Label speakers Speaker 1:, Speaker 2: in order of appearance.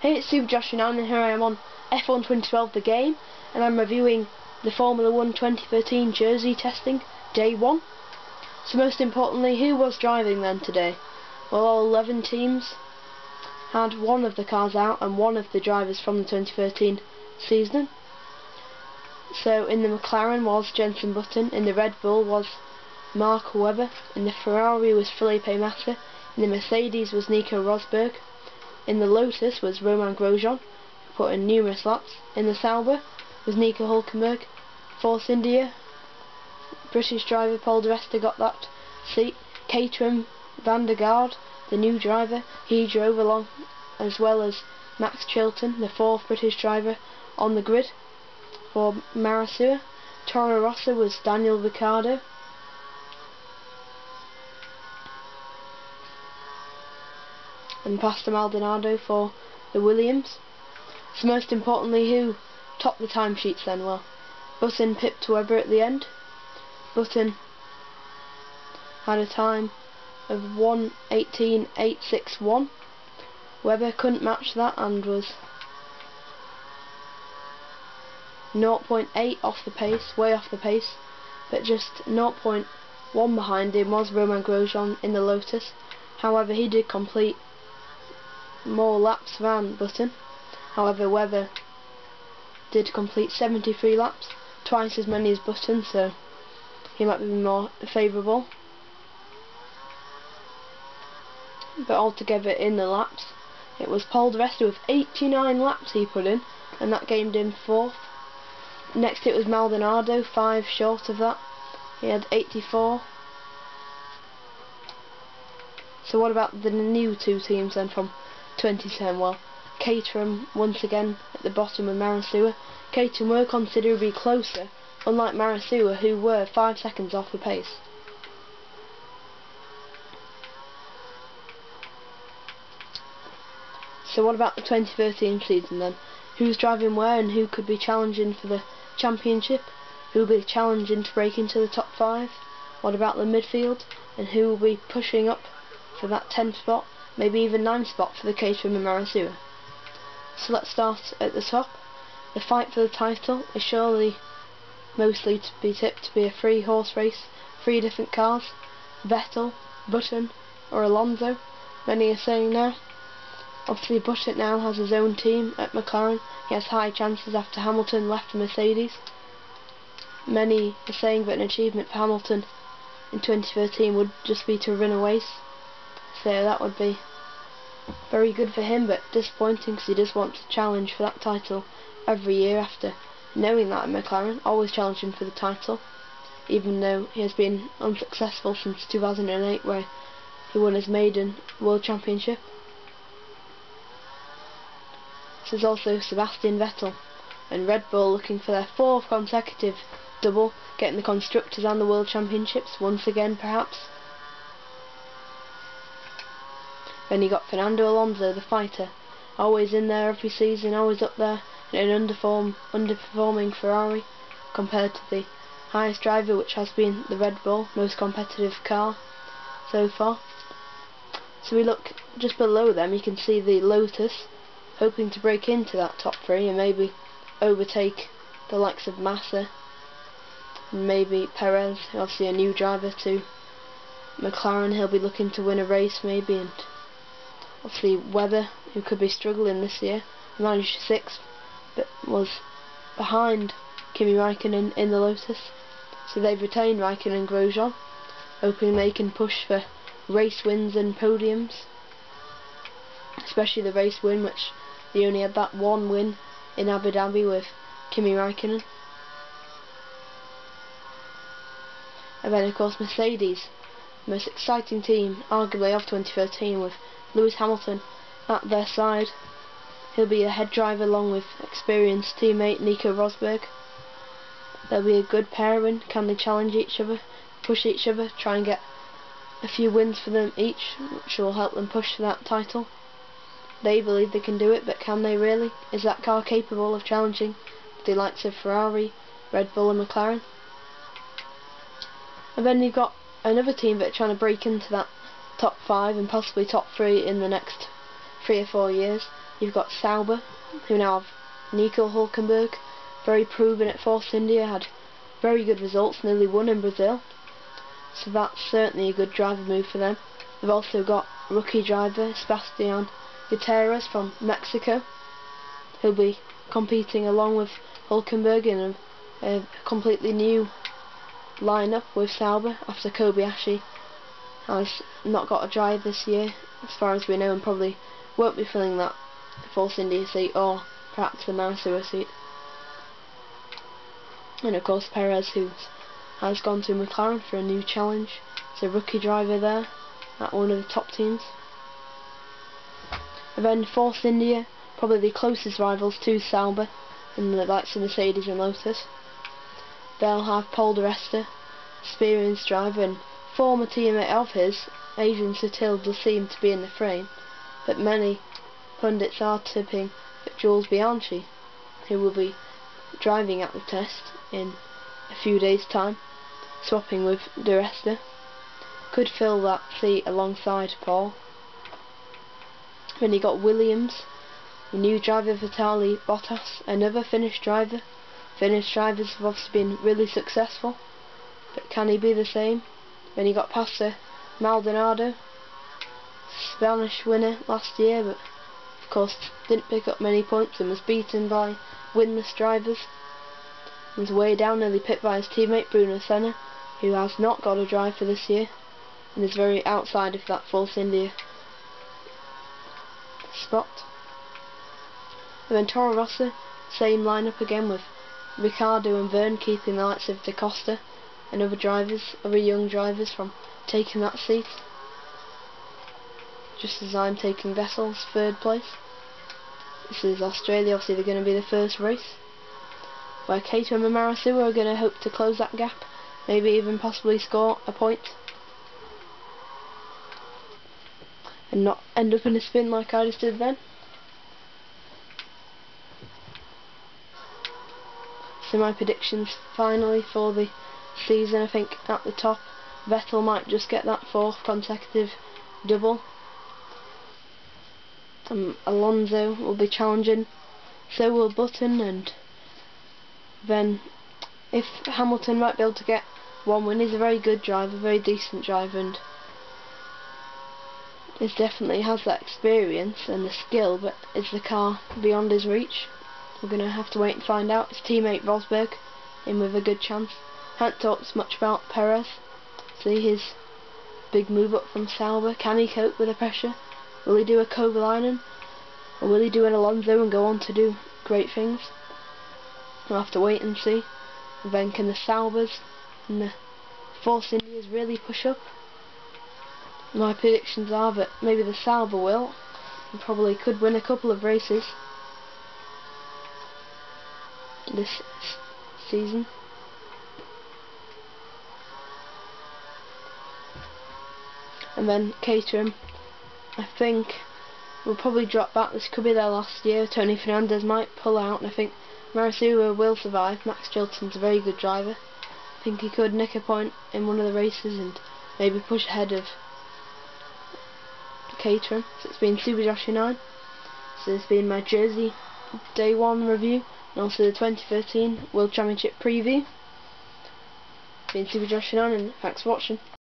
Speaker 1: Hey, it's Super Josh and here I am on F1 2012 the game, and I'm reviewing the Formula 1 2013 jersey testing, day 1. So most importantly, who was driving then today? Well, all 11 teams had one of the cars out and one of the drivers from the 2013 season. So in the McLaren was Jenson Button, in the Red Bull was Mark Webber, in the Ferrari was Felipe Massa, in the Mercedes was Nico Rosberg, in the Lotus was Romain Grosjean, who put in numerous laps. In the Sauber was Nico Hülkenberg. Force India, British driver Paul di Resta got that seat. Caterham Van der Garde, the new driver, he drove along, as well as Max Chilton, the 4th British driver on the grid for Marussia. Toro Rosso was Daniel Ricciardo. And Pastor Maldonado for the Williams. So most importantly, who topped the timesheets then? Well, Button pipped Webber at the end. Button had a time of 1:18.861. Webber couldn't match that and was 0.8 off the pace, way off the pace, but just 0.1 behind him was Romain Grosjean in the Lotus. However, he did complete more laps than Button. However, Webber did complete 73 laps, twice as many as Button, so he might be more favourable. But altogether in the laps, it was Paul di Resta with 89 laps he put in, and that gained him 4th. Next it was Maldonado, 5 short of that. He had 84. So what about the new two teams then from 2010? Well, Caterham once again at the bottom of Marussia. Caterham were considerably closer, unlike Marussia, who were 5 seconds off the pace. So what about the 2013 season then? Who's driving where and who could be challenging for the championship? Who will be challenging to break into the top 5? What about the midfield? And who will be pushing up for that 10th spot, maybe even 9th spot for the Caterham and Marussia? So let's start at the top. The fight for the title is surely mostly to be tipped to be a 3-horse race, 3 different cars. Vettel, Button or Alonso, many are saying now. Obviously Button now has his own team at McLaren. He has high chances after Hamilton left the Mercedes. Many are saying that an achievement for Hamilton in 2013 would just be to win a race. So that would be very good for him, but disappointing because he does want to challenge for that title every year after knowing that at McLaren, always challenging for the title, even though he has been unsuccessful since 2008 where he won his maiden World Championship. This is also Sebastian Vettel and Red Bull looking for their 4th consecutive double, getting the Constructors and the World Championships once again perhaps. Then you got Fernando Alonso, the fighter, always in there every season, always up there in an underperforming Ferrari compared to the highest driver, which has been the Red Bull, most competitive car so far. So we look just below them, you can see the Lotus hoping to break into that top 3 and maybe overtake the likes of Massa and maybe Jerez, obviously a new driver to McLaren. He'll be looking to win a race maybe, and obviously Webber, who could be struggling this year. He managed 6th, but was behind Kimi Raikkonen in the Lotus. So they've retained Raikkonen and Grosjean, hoping they can push for race wins and podiums. Especially the race win, which they only had that one win in Abu Dhabi with Kimi Raikkonen. And then of course Mercedes, the most exciting team arguably of 2013, with Lewis Hamilton at their side. He'll be a head driver along with experienced teammate Nico Rosberg. They'll be a good pairing. Can they challenge each other, push each other, try and get a few wins for them each, which will help them push for that title? They believe they can do it, but can they really? Is that car capable of challenging the likes of Ferrari, Red Bull and McLaren? And then you've got another team that are trying to break into that top 5 and possibly top 3 in the next 3 or 4 years. You've got Sauber, who now have Nico Hulkenberg, very proven at Force India, had very good results, nearly won in Brazil. So that's certainly a good driver move for them. They've also got rookie driver Sebastian Gutierrez from Mexico, who'll be competing along with Hulkenberg in a completely new lineup with Sauber after Kobayashi has not got a drive this year, as far as we know, and probably won't be filling that Force India seat, or perhaps the Marussia seat. And of course Perez, who has gone to McLaren for a new challenge. It's a rookie driver there at one of the top teams. And then Force India, probably the closest rivals to Sauber in the likes of Mercedes and Lotus. They'll have Paul di Resta, experienced driver and former teammate of his. Adrian Sutil does seem to be in the frame, but many pundits are tipping that Jules Bianchi, who will be driving at the test in a few days' time, swapping with di Resta, could fill that seat alongside Paul. Then you got Williams, the new driver Vitaly Bottas, another Finnish driver. Finnish drivers have obviously been really successful, but can he be the same? Then you got Pastor Maldonado, Spanish winner last year, but of course didn't pick up many points and was beaten by winless drivers. He was way down, nearly pipped by his teammate Bruno Senna, who has not got a drive for this year and is very outside of that Force India spot. And then Toro Rosso, same lineup again with Ricciardo and Verne keeping the likes of Da Costa and other drivers, other young drivers from taking that seat. Just as I'm taking Vettel's third place. This is Australia, obviously they're going to be the first race, where Caterham and Marussia are going to hope to close that gap, maybe even possibly score a point, and not end up in a spin like I just did then. So my predictions finally for the season, I think at the top, Vettel might just get that fourth consecutive double. Alonso will be challenging, so will Button, and then if Hamilton might be able to get one win. He's a very good driver, very decent driver, and he definitely has that experience and the skill, but is the car beyond his reach? We're going to have to wait and find out. His teammate Rosberg in with a good chance. Haven't talked much about Perez. See his big move up from Sauber. Can he cope with the pressure? Will he do a Kovalainen? Or will he do an Alonso and go on to do great things? We'll have to wait and see. And then can the Saubers and the Force Indias really push up? My predictions are that maybe the Sauber will, and probably could win a couple of races this season. And then Caterham, I think, will probably drop back. This could be their last year. Tony Fernandez might pull out, and I think Marussia will survive. Max Chilton's a very good driver. I think he could nick a point in one of the races and maybe push ahead of Caterham. So it's been Super Joshua 9. So this has been my Jersey Day 1 review, and also the 2013 World Championship preview. It's been Super Joshua 9, and thanks for watching.